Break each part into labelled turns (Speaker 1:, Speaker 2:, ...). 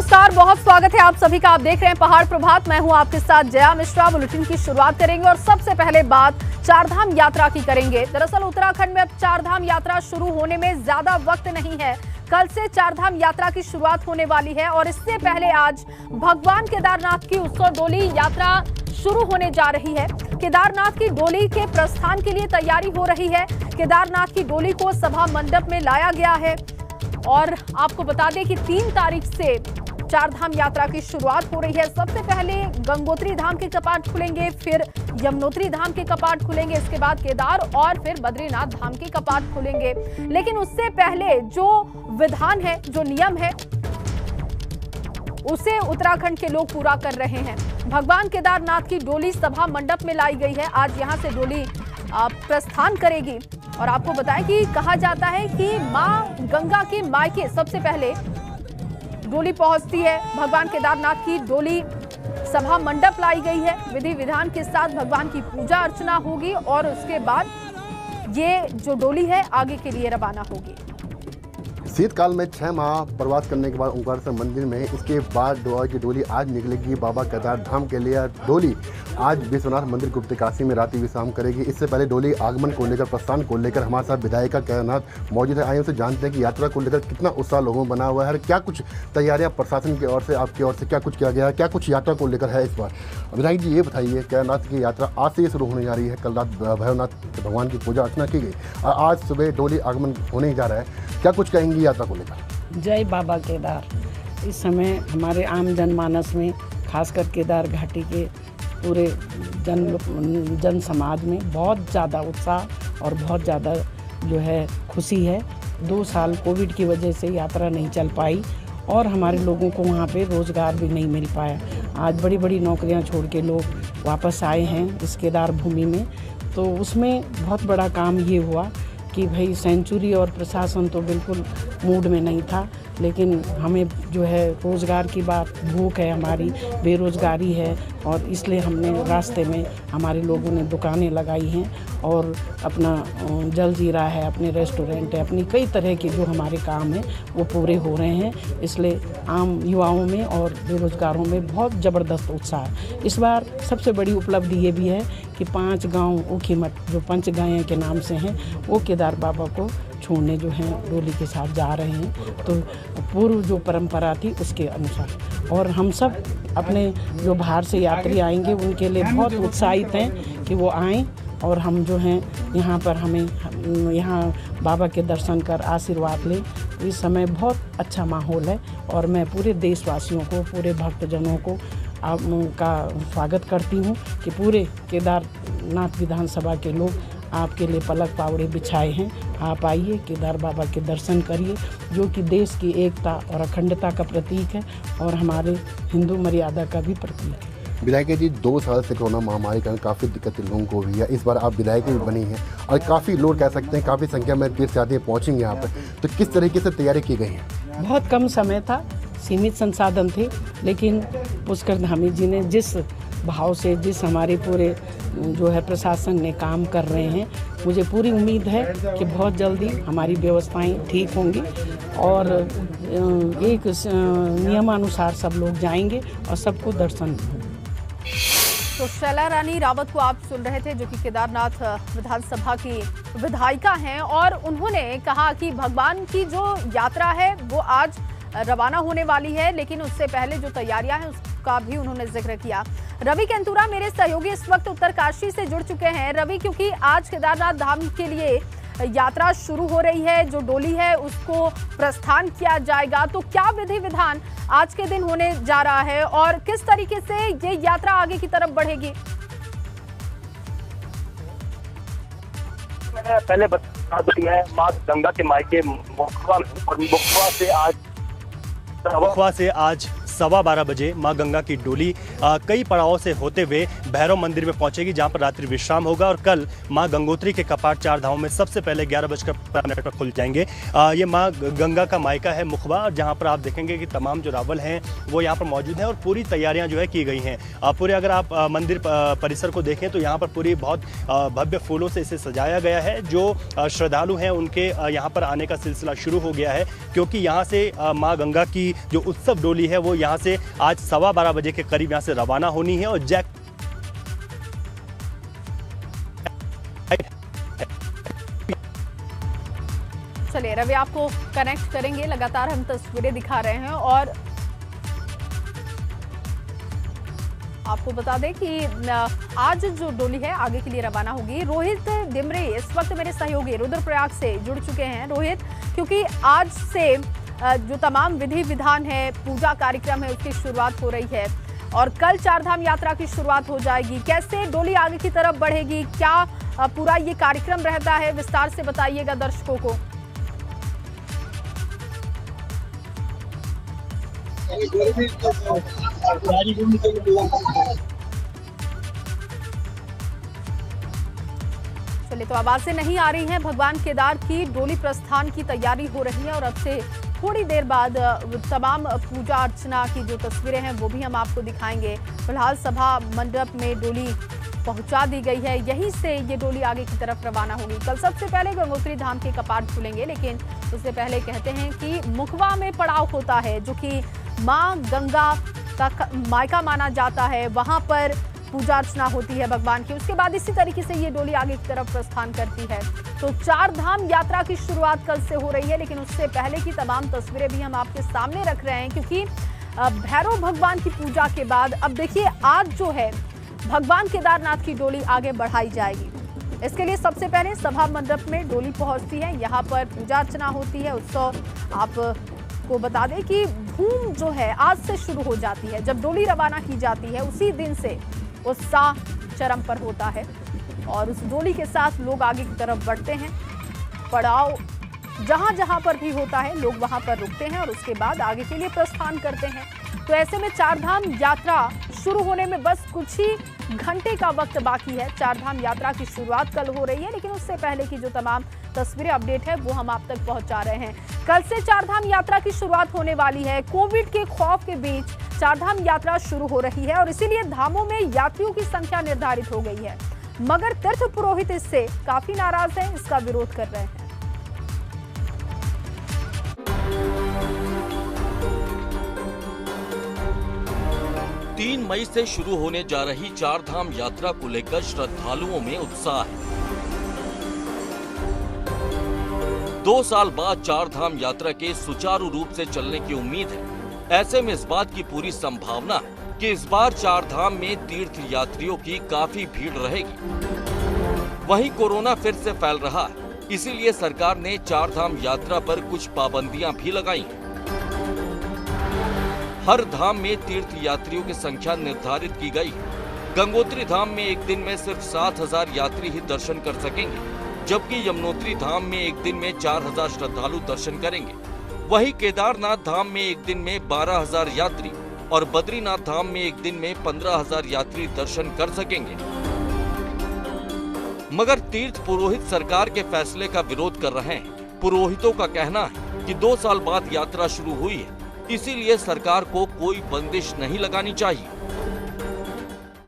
Speaker 1: नमस्कार, बहुत स्वागत है आप सभी का। आप देख रहे हैं पहाड़ प्रभात। मैं हूं आपके साथ जया मिश्रा। बुलेटिन की शुरुआत करेंगे और सबसे पहले बात चारधाम यात्रा की करेंगे। दरअसल उत्तराखंड में अब चारधाम यात्रा शुरू होने में ज्यादा वक्त नहीं है। कल से चारधाम यात्रा की शुरुआत होने वाली है और इससे पहले आज भगवान केदारनाथ की उत्सव डोली यात्रा शुरू होने जा रही है। केदारनाथ की डोली के प्रस्थान के लिए तैयारी हो रही है। केदारनाथ की डोली को सभा मंडप में लाया गया है और आपको बता दें कि 3 तारीख से चारधाम यात्रा की शुरुआत हो रही है। सबसे पहले गंगोत्री धाम के कपाट खुलेंगे, फिर यमुनोत्री धाम के कपाट खुलेंगे, इसके बाद केदार और फिर बद्रीनाथ धाम के कपाट खुलेंगे। लेकिन उससे पहले जो विधान है, जो नियम है, उसे उत्तराखंड के लोग पूरा कर रहे हैं। भगवान केदारनाथ की डोली सभा मंडप में लाई गई है। आज यहां से डोली प्रस्थान करेगी और आपको बताएं कि कहा जाता है कि मां गंगा के मायके सबसे पहले डोली पहुंचती है। भगवान केदारनाथ की डोली सभा मंडप लाई गई है। विधि विधान के साथ भगवान की पूजा अर्चना होगी और उसके बाद ये जो डोली है आगे के लिए रवाना होगी।
Speaker 2: शीतकाल में 6 माह प्रवास करने के बाद ओंकारेश्वर मंदिर में इसके बाद की डोली आज निकलेगी बाबा केदार धाम के लिए। डोली आज विश्वनाथ मंदिर गुप्तकाशी में रात्रि विश्राम करेगी। इससे पहले डोली आगमन को लेकर, प्रस्थान को लेकर हमारे साथ विधायिका केदारनाथ मौजूद है। आइए उनसे जानते हैं कि यात्रा को लेकर कितना उत्साह लोगों में बना हुआ है, क्या कुछ तैयारियां प्रशासन की ओर से, आपकी ओर से क्या कुछ किया गया है, क्या कुछ यात्रा को लेकर है इस बार। विधायक जी, ये बताइए, केदारनाथ की यात्रा आज से शुरू होने जा रही है। कल रात भैरवनाथ भगवान की पूजा अर्चना की गई और आज सुबह डोली आगमन होने जा रहा है, क्या कुछ कहेंगी यात्रा को लेकर?
Speaker 3: जय बाबा केदार। इस समय हमारे आम जनमानस में, खासकर केदार घाटी के पूरे जन समाज में बहुत ज़्यादा उत्साह और बहुत ज़्यादा जो है खुशी है। 2 साल कोविड की वजह से यात्रा नहीं चल पाई और हमारे लोगों को वहाँ पे रोज़गार भी नहीं मिल पाया। आज बड़ी बड़ी नौकरियाँ छोड़ के लोग वापस आए हैं इस केदार भूमि में। तो उसमें बहुत बड़ा काम ये हुआ कि भाई सेंचुरी और प्रशासन तो बिल्कुल मूड में नहीं था, लेकिन हमें जो है रोज़गार की बात, भूख है हमारी, बेरोज़गारी है और इसलिए हमने रास्ते में हमारे लोगों ने दुकानें लगाई हैं और अपना जल जीरा है, अपने रेस्टोरेंट है, अपनी कई तरह के जो हमारे काम हैं वो पूरे हो रहे हैं। इसलिए आम युवाओं में और बेरोज़गारों में बहुत ज़बरदस्त उत्साह है। इस बार सबसे बड़ी उपलब्धि ये भी है कि 5 गांव ऊखीमठ जो पंचगाया के नाम से हैं वो केदार बाबा को छोड़ने जो हैं डोली के साथ जा रहे हैं। तो पूर्व जो परंपरा थी उसके अनुसार, और हम सब अपने जो बाहर से यात्री आएंगे उनके लिए बहुत उत्साहित हैं कि वो आएँ और हम जो हैं यहाँ पर हमें यहाँ बाबा के दर्शन कर आशीर्वाद लें। इस समय बहुत अच्छा माहौल है और मैं पूरे देशवासियों को, पूरे भक्तजनों को का स्वागत करती हूँ कि पूरे केदारनाथ विधानसभा के लोग आपके लिए पलक पावड़े बिछाए हैं। आप आइए, केदार बाबा के दर्शन करिए, जो कि देश की एकता और अखंडता का प्रतीक है और हमारे हिंदू मर्यादा का भी प्रतीक है।
Speaker 2: विधायक जी, 2 साल से कोरोना महामारी के कारण काफ़ी दिक्कत लोगों को हुई है। इस बार आप विधायक भी बनी हैं और काफ़ी लोग कह सकते हैं काफ़ी संख्या में तीर्थयात्री पहुँचेंगे यहाँ पर, तो किस तरीके से तैयारी की गई है?
Speaker 3: बहुत कम समय था, सीमित संसाधन थे, लेकिन पुष्कर धामी जी ने जिस भाव से, जिस हमारे पूरे जो है प्रशासन ने काम कर रहे हैं, मुझे पूरी उम्मीद है कि बहुत जल्दी हमारी व्यवस्थाएं ठीक होंगी और एक नियमानुसार सब लोग जाएंगे और सबको दर्शन होगा।
Speaker 1: तो शैला रानी रावत को आप सुन रहे थे, जो कि केदारनाथ विधानसभा की विधायिका हैं और उन्होंने कहा कि भगवान की जो यात्रा है वो आज रवाना होने वाली है, लेकिन उससे पहले जो तैयारियां हैं उसका भी उन्होंने जिक्र किया। रवि केंतुरा मेरे सहयोगी इस वक्त उत्तरकाशी से जुड़ चुके हैं। रवि, क्योंकि आज केदारनाथ धाम के लिए यात्रा शुरू हो रही है, जो डोली है उसको प्रस्थान किया जाएगा, तो क्या विधि विधान आज के दिन होने जा रहा है और किस तरीके से ये यात्रा आगे की तरफ बढ़ेगी?
Speaker 4: मैंने पहले बता दिया है, माँ गंगा के मायके मोखवा से आज
Speaker 5: 12:15 बजे मां गंगा की डोली कई पड़ावों से होते हुए भैरव मंदिर में पहुंचेगी, जहां पर रात्रि विश्राम होगा। और कल मां गंगोत्री के कपाट 4 धामों में सबसे पहले 11:15 पर खुल जाएंगे। ये मां गंगा का मायका है मुखबा, जहां पर आप देखेंगे कि तमाम जो रावल हैं वो यहाँ पर मौजूद हैं और पूरी तैयारियां जो है की गई हैं। पूरे अगर आप मंदिर परिसर को देखें तो यहाँ पर पूरी बहुत भव्य फूलों से इसे सजाया गया है। जो श्रद्धालु हैं उनके यहाँ पर आने का सिलसिला शुरू हो गया है, क्योंकि यहाँ से माँ गंगा की जो उत्सव डोली है वो यहाँ से आज 12:15 बजे के करीब यहाँ से रवाना होनी है। और
Speaker 1: चलिए रवि, आपको कनेक्ट करेंगे, लगातार हम तस्वीरें दिखा रहे हैं। और आपको बता दें कि आज जो डोली है आगे के लिए रवाना होगी। रोहित डिमरे इस वक्त मेरे सहयोगी रुद्रप्रयाग से जुड़ चुके हैं। रोहित, क्योंकि आज से जो तमाम विधि विधान है, पूजा कार्यक्रम है, उसकी शुरुआत हो रही है और कल चारधाम यात्रा की शुरुआत हो जाएगी। कैसे डोली आगे की तरफ बढ़ेगी, क्या पूरा ये कार्यक्रम रहता है, विस्तार से बताइएगा दर्शकों को। चलिए, तो आवाजें नहीं आ रही हैं। भगवान केदार की डोली प्रस्थान की तैयारी हो रही है और अब से थोड़ी देर बाद तमाम पूजा अर्चना की जो तस्वीरें हैं वो भी हम आपको दिखाएंगे। फिलहाल सभा मंडप में डोली पहुंचा दी गई है, यहीं से ये डोली आगे की तरफ रवाना होगी। कल सबसे पहले गंगोत्री धाम के कपाट खुलेंगे, लेकिन उससे पहले कहते हैं कि मुखबा में पड़ाव होता है, जो कि माँ गंगा का मायका माना जाता है। वहां पर पूजा अर्चना होती है भगवान की। उसके बाद इसी तरीके से ये डोली आगे की तरफ प्रस्थान करती है। तो चार धाम यात्रा की शुरुआत कल से हो रही है, लेकिन उससे पहले की तमाम तस्वीरें भी हम आपके सामने रख रहे हैं, क्योंकि भैरव भगवान की पूजा के बाद अब देखिए आज जो है भगवान केदारनाथ की डोली आगे बढ़ाई जाएगी। इसके लिए सबसे पहले सभा मंडप में डोली पहुंचती है, यहाँ पर पूजा अर्चना होती है। उत्सव आपको बता दें कि धूम जो है आज से शुरू हो जाती है। जब डोली रवाना की जाती है उसी दिन से उत्साह चरम पर होता है और उस डोली के साथ लोग आगे की तरफ बढ़ते हैं। पड़ाव जहां जहां पर भी होता है लोग वहां पर रुकते हैं और उसके बाद आगे के लिए प्रस्थान करते हैं। तो ऐसे में चारधाम यात्रा शुरू होने में बस कुछ ही घंटे का वक्त बाकी है। चारधाम यात्रा की शुरुआत कल हो रही है, लेकिन उससे पहले की जो तमाम तस्वीरें अपडेट है वो हम आप तक पहुंचा रहे हैं। कल से चारधाम यात्रा की शुरुआत होने वाली है। कोविड के खौफ के बीच चारधाम यात्रा शुरू हो रही है और इसीलिए धामों में यात्रियों की संख्या निर्धारित हो गई है, मगर तीर्थ पुरोहित इससे काफी नाराज हैं, इसका विरोध कर रहे हैं।
Speaker 6: तीन मई से शुरू होने जा रही चारधाम यात्रा को लेकर श्रद्धालुओं में उत्साह है। 2 साल बाद चारधाम यात्रा के सुचारू रूप से चलने की उम्मीद है। ऐसे में इस बात की पूरी संभावना है कि इस बार चारधाम में तीर्थ यात्रियों की काफी भीड़ रहेगी। वहीं कोरोना फिर से फैल रहा है, इसीलिए सरकार ने चारधाम यात्रा पर कुछ पाबंदियां भी लगाई हैं। हर धाम में तीर्थ यात्रियों की संख्या निर्धारित की गई है। गंगोत्री धाम में एक दिन में सिर्फ 7,000 यात्री ही दर्शन कर सकेंगे, जबकि यमुनोत्री धाम में एक दिन में 4,000 श्रद्धालु दर्शन करेंगे। वहीं केदारनाथ धाम में एक दिन में 12,000 यात्री और बद्रीनाथ धाम में एक दिन में 15,000 यात्री दर्शन कर सकेंगे। मगर तीर्थ पुरोहित सरकार के फैसले का विरोध कर रहे हैं। पुरोहितों का कहना है कि 2 साल बाद यात्रा शुरू हुई है, इसीलिए सरकार को कोई बंदिश नहीं लगानी चाहिए।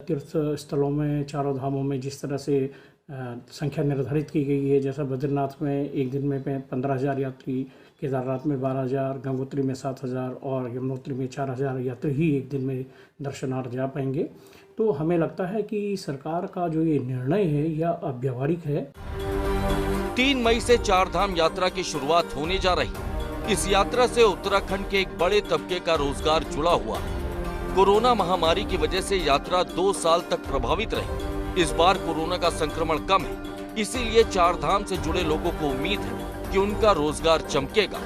Speaker 7: तीर्थ स्थलों में, चारों धामों में जिस तरह से संख्या निर्धारित की गई है, जैसा बद्रीनाथ में एक दिन में 15,000 यात्री, केदारनाथ में 12,000, गंगोत्री में 7,000 और यमुनोत्री में 4,000 यात्री ही एक दिन में दर्शनार्थ जा पाएंगे। तो हमें लगता है कि सरकार का जो ये निर्णय है यह अव्यावहारिक है।
Speaker 6: 3 मई से चारधाम यात्रा की शुरुआत होने जा रही। इस यात्रा से उत्तराखंड के एक बड़े तबके का रोजगार जुड़ा हुआ है। कोरोना महामारी की वजह से यात्रा 2 साल तक प्रभावित रही। इस बार कोरोना का संक्रमण कम है, इसीलिए चारधाम से जुड़े लोगों को उम्मीद है कि उनका रोजगार चमकेगा।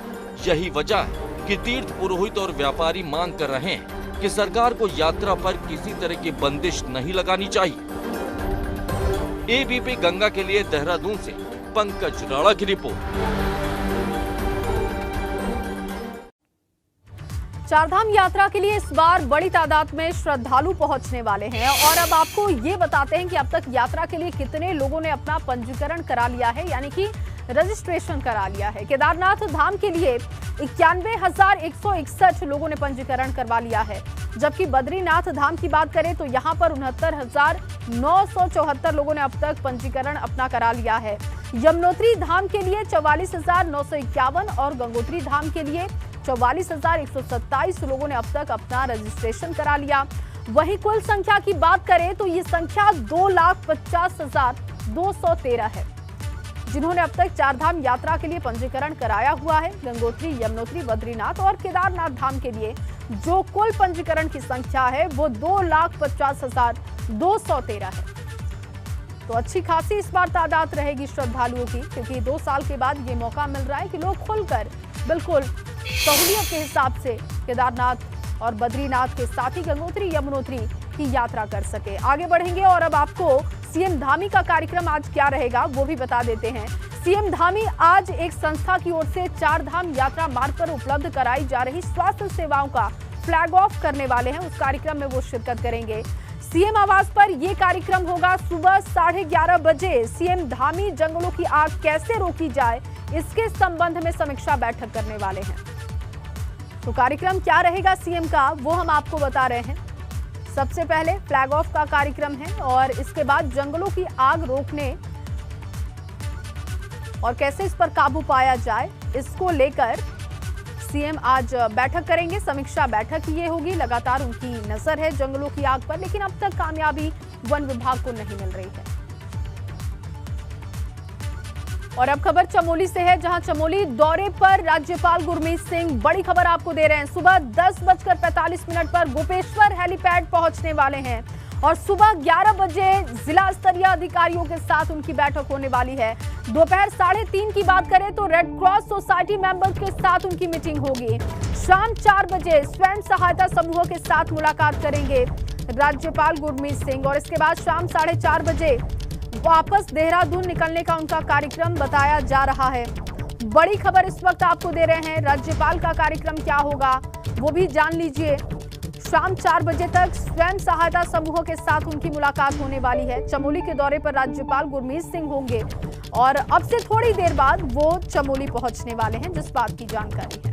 Speaker 6: यही वजह है कि तीर्थ पुरोहित और व्यापारी मांग कर रहे हैं कि सरकार को यात्रा पर किसी तरह की बंदिश नहीं लगानी चाहिए। एबीपी गंगा के लिए देहरादून से पंकज राणा की रिपोर्ट।
Speaker 1: चारधाम यात्रा के लिए इस बार बड़ी तादाद में श्रद्धालु पहुंचने वाले हैं और अब आपको ये बताते हैं कि अब तक यात्रा के लिए कितने लोगों ने अपना पंजीकरण करा लिया है, यानी कि रजिस्ट्रेशन करा लिया है। केदारनाथ धाम के लिए 91,161 लोगों ने पंजीकरण करवा लिया है, जबकि बद्रीनाथ धाम की बात करें तो यहां पर 69,974 लोगों ने अब तक पंजीकरण अपना करा लिया है। यमुनोत्री धाम के लिए 44,951 और गंगोत्री धाम के लिए 44,127 लोगों ने अब तक अपना रजिस्ट्रेशन करा लिया। वहीं कुल संख्या की बात करें तो ये संख्या 2,50,213 है, जिन्होंने अब तक चारधाम यात्रा के लिए पंजीकरण कराया हुआ है। गंगोत्री, यमुनोत्री, बद्रीनाथ और केदारनाथ धाम के लिए जो कुल पंजीकरण की संख्या है वो 2,50,213 है। तो अच्छी खासी इस बार तादाद रहेगी श्रद्धालुओं की, क्योंकि 2 साल के बाद ये मौका मिल रहा है कि लोग खुलकर बिल्कुल सहूलियत के हिसाब से केदारनाथ और बद्रीनाथ के साथ ही गंगोत्री, यमुनोत्री की यात्रा कर सके। आगे बढ़ेंगे और अब आपको सीएम धामी का कार्यक्रम आज क्या रहेगा वो भी बता देते हैं। सीएम धामी आज एक संस्था की ओर से चारधाम यात्रा मार्ग पर उपलब्ध कराई जा रही स्वास्थ्य सेवाओं का फ्लैग ऑफ करने वाले हैं। उस कार्यक्रम में वो शिरकत करेंगे। सीएम आवास पर यह कार्यक्रम होगा। सुबह 11:30 बजे सीएम धामी जंगलों की आग कैसे रोकी जाए इसके संबंध में समीक्षा बैठक करने वाले हैं। तो कार्यक्रम क्या रहेगा सीएम का वो हम आपको बता रहे हैं। सबसे पहले फ्लैग ऑफ का कार्यक्रम है और इसके बाद जंगलों की आग रोकने और कैसे इस पर काबू पाया जाए इसको लेकर सीएम आज बैठक करेंगे। समीक्षा बैठक ये होगी। लगातार उनकी नजर है जंगलों की आग पर, लेकिन अब तक कामयाबी वन विभाग को नहीं मिल रही है। और अब खबर चमोली से है, जहां चमोली दौरे पर राज्यपाल गुरमीत सिंह बड़ी खबर आपको दे रहे हैं। सुबह 10:45 पर गोपेश्वर हेलीपैड पहुंचने वाले हैं और सुबह 11 बजे जिला स्तरीय अधिकारियों के साथ उनकी बैठक होने वाली है। दोपहर 3:30 की बात करें तो रेड क्रॉस सोसाइटी मेंबर्स के साथ उनकी मीटिंग होगी। शाम 4 बजे स्वयं सहायता समूहों के साथ मुलाकात करेंगे राज्यपाल गुरमीत सिंह और इसके बाद शाम 4:30 बजे वापस देहरादून निकलने का उनका कार्यक्रम बताया जा रहा है। बड़ी खबर इस वक्त आपको दे रहे हैं। राज्यपाल का कार्यक्रम क्या होगा वो भी जान लीजिए। शाम 4 बजे तक स्वयं सहायता समूहों के साथ उनकी मुलाकात होने वाली है। चमोली के दौरे पर राज्यपाल गुरमीत सिंह होंगे और अब से थोड़ी देर बाद वो चमोली पहुंचने वाले हैं, जिस बात की जानकारी है।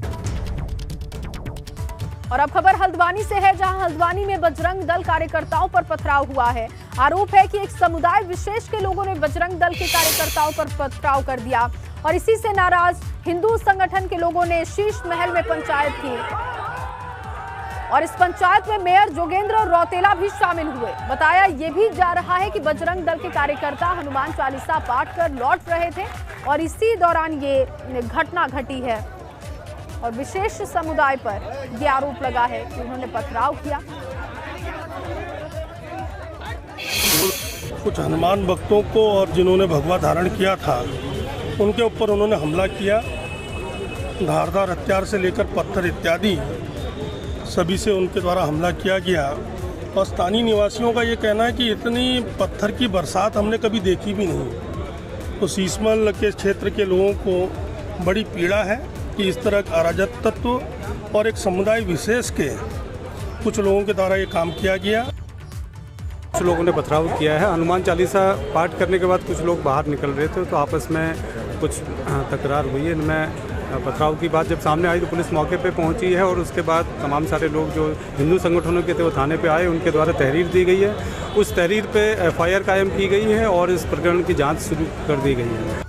Speaker 1: और अब खबर हल्द्वानी से है, जहां हल्द्वानी में बजरंग दल कार्यकर्ताओं पर पथराव हुआ है। आरोप है कि एक समुदाय विशेष के लोगों ने बजरंग दल के कार्यकर्ताओं पर पथराव कर दिया और इसी से नाराज हिंदू संगठन के लोगों ने शीश महल में पंचायत की और इस पंचायत में मेयर जोगेंद्र रौतेला भी शामिल हुए। बताया ये भी जा रहा है कि बजरंग दल के कार्यकर्ता हनुमान चालीसा पाठ कर लौट रहे थे और इसी दौरान ये घटना घटी है और विशेष समुदाय पर ये आरोप लगा है कि उन्होंने पथराव किया।
Speaker 8: कुछ हनुमान भक्तों को और जिन्होंने भगवा धारण किया था उनके ऊपर उन्होंने हमला किया। धारदार हथियार से लेकर पत्थर इत्यादि सभी से उनके द्वारा हमला किया गया और स्थानीय निवासियों का ये कहना है कि इतनी पत्थर की बरसात हमने कभी देखी भी नहीं। तो शीशमहल के क्षेत्र के लोगों को बड़ी पीड़ा है कि इस तरह का अराजक तत्व और एक समुदाय विशेष के कुछ लोगों के द्वारा ये काम किया गया।
Speaker 9: कुछ लोगों ने पथराव किया है। हनुमान चालीसा पाठ करने के बाद कुछ लोग बाहर निकल रहे थे तो आपस में कुछ तकरार हुई है। इनमें पथराव की बात जब सामने आई तो पुलिस मौके पे पहुंची है और उसके बाद तमाम सारे लोग जो हिंदू संगठनों के थे वो थाने पे आए, उनके द्वारा तहरीर दी गई है। उस तहरीर पे FIR कायम की गई है और इस प्रकरण की जाँच शुरू कर दी गई है।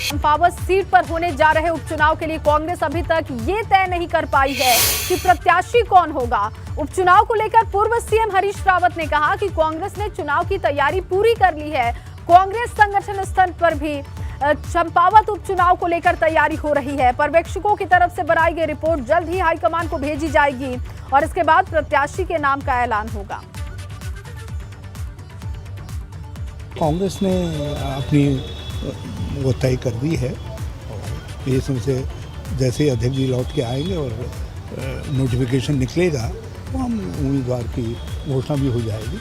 Speaker 1: चंपावत सीट पर होने जा रहे उपचुनाव के लिए कांग्रेस अभी तक ये तय नहीं कर पाई है कि प्रत्याशी कौन होगा। उपचुनाव को लेकर पूर्व सीएम हरीश रावत ने कहा कि कांग्रेस ने चुनाव की तैयारी पूरी कर ली है। कांग्रेस संगठन स्तर पर भी चंपावत उपचुनाव को लेकर तैयारी हो रही है। पर्यवेक्षकों की तरफ से बनाई गई रिपोर्ट जल्द ही हाईकमान को भेजी जाएगी और इसके बाद प्रत्याशी के नाम का ऐलान होगा।
Speaker 10: कांग्रेस ने अपनी वो तय कर दी है और इसमें से जैसे अध्यक्ष जी लौट के आएंगे और नोटिफिकेशन निकलेगा तो हम उम्मीदवार की घोषणा भी हो जाएगी।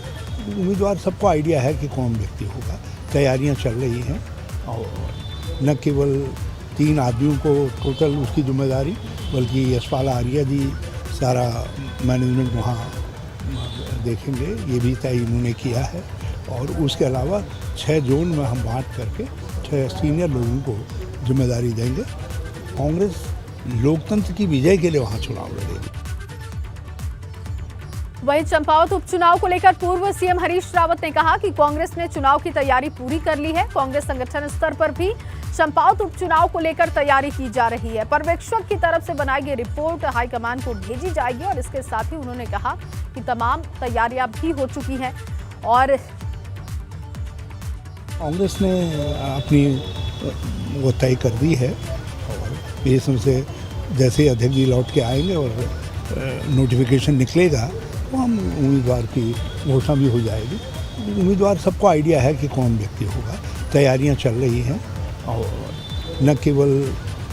Speaker 10: उम्मीदवार सबको आइडिया है कि कौन व्यक्ति होगा। तैयारियां चल रही हैं और न केवल 3 आदमियों को टोटल उसकी जिम्मेदारी बल्कि यशपाल आर्या जी सारा मैनेजमेंट वहाँ देखेंगे, ये भी तय इन्होंने किया है। और उसके अलावा 6 जोन में हम बांट करके 6 सीनियर लोगों को जिम्मेदारी देंगे। कांग्रेस लोकतंत्र की विजय के लिए वहाँ चुनाव लड़ेगी।
Speaker 1: वहीं चंपावत उपचुनाव को लेकर पूर्व सीएम हरीश रावत ने कहा कि कांग्रेस ने चुनाव की तैयारी पूरी कर ली है। कांग्रेस संगठन स्तर पर भी चंपावत उपचुनाव को लेकर तैयारी की जा रही है। पर्यवेक्षक की तरफ से बनाई गई रिपोर्ट हाईकमान को भेजी जाएगी और इसके साथ ही उन्होंने कहा कि तमाम तैयारियां भी हो चुकी हैं और
Speaker 10: कांग्रेस ने अपनी वो तय कर दी है और इसमें से जैसे अध्यक्ष जी लौट के आएंगे और नोटिफिकेशन निकलेगा तो हम उम्मीदवार की घोषणा भी हो जाएगी। उम्मीदवार सबको आइडिया है कि कौन व्यक्ति होगा। तैयारियां चल रही हैं और न केवल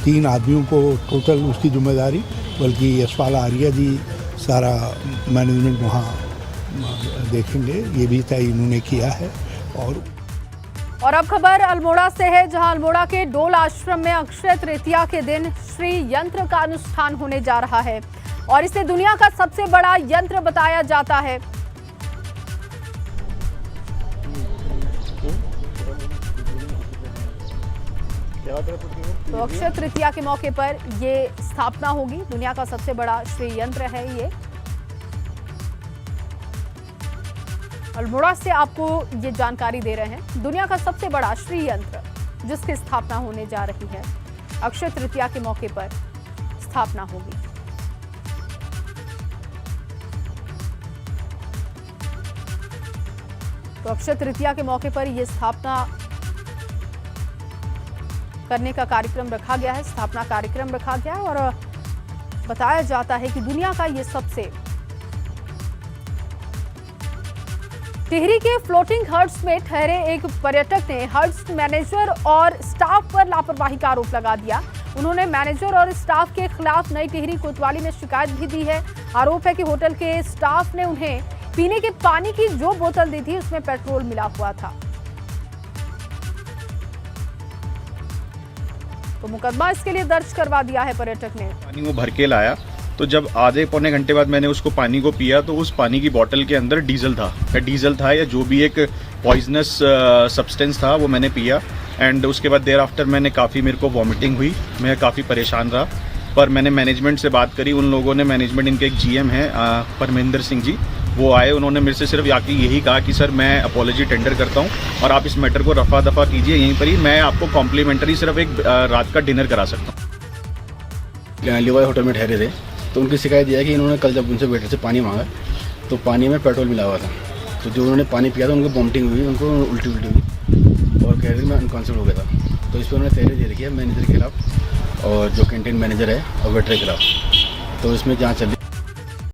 Speaker 10: 3 आदमियों को टोटल उसकी जिम्मेदारी, बल्कि यशपाल आर्या जी सारा मैनेजमेंट वहाँ देखेंगे, ये भी तय इन्होंने किया है।
Speaker 1: और अब खबर अल्मोड़ा से है, जहां अल्मोड़ा के डोल आश्रम में अक्षय तृतीया के दिन श्री यंत्र का अनुष्ठान होने जा रहा है और इसे दुनिया का सबसे बड़ा यंत्र बताया जाता है। तो अक्षय तृतीया के मौके पर ये स्थापना होगी। दुनिया का सबसे बड़ा श्री यंत्र है ये। अल्मोड़ा से आपको ये जानकारी दे रहे हैं। दुनिया का सबसे बड़ा श्री यंत्र जिसकी स्थापना होने जा रही है, अक्षय तृतीया के मौके पर स्थापना होगी। तो अक्षय तृतीया के मौके पर यह स्थापना करने का कार्यक्रम रखा गया है, स्थापना कार्यक्रम रखा गया है और बताया जाता है कि दुनिया का ये सबसे टिहरी के फ्लोटिंग हट्स में ठहरे एक पर्यटक ने हट्स मैनेजर और स्टाफ पर लापरवाही का आरोप लगा दिया। उन्होंने मैनेजर और स्टाफ के खिलाफ नई टिहरी कोतवाली में शिकायत भी दी है। आरोप है कि होटल के स्टाफ ने उन्हें पीने के पानी की जो बोतल दी थी उसमें पेट्रोल मिला हुआ था। तो मुकदमा इसके लिए दर्ज करवा दिया है पर्यटक ने।
Speaker 11: पानी वो भर के लाया, तो जब आधे पौने घंटे बाद मैंने उसको पानी को पिया तो उस पानी की बोतल के अंदर डीजल था या जो भी एक पॉइजनस सब्सटेंस था वो मैंने पिया। एंड उसके बाद देर आफ्टर मेरे को वॉमिटिंग हुई, मैं काफ़ी परेशान रहा। पर मैंने मैनेजमेंट से बात करी, उन लोगों ने, मैनेजमेंट इनके एक GM हैं परमेंद्र सिंह जी, वो आए। उन्होंने मेरे से सिर्फ यही कहा कि सर मैं अपॉलॉजी टेंडर करता हूँ और आप इस मैटर को रफा दफा कीजिए, यहीं पर ही मैं आपको कॉम्प्लीमेंट्री सिर्फ एक रात का डिनर करा सकता हूँ।
Speaker 12: लिवाई होटल में ठहरे थे तो उनकी शिकायत यह है कि इन्होंने कल जब उनसे वेटर से पानी मांगा तो पानी में पेट्रोल मिला हुआ था। तो जो उन्होंने पानी पिया था उनको वॉमिटिंग हुई, उनको उल्टी हुई और कह रहे थे मैं अनकॉन्शियस हो गया था। तो इस पर उन्होंने तहरीर दे रखी है मैनेजर के खिलाफ और जो कैंटीन मैनेजर है और वेटर के खिलाफ। तो इसमें जाँच चल रही।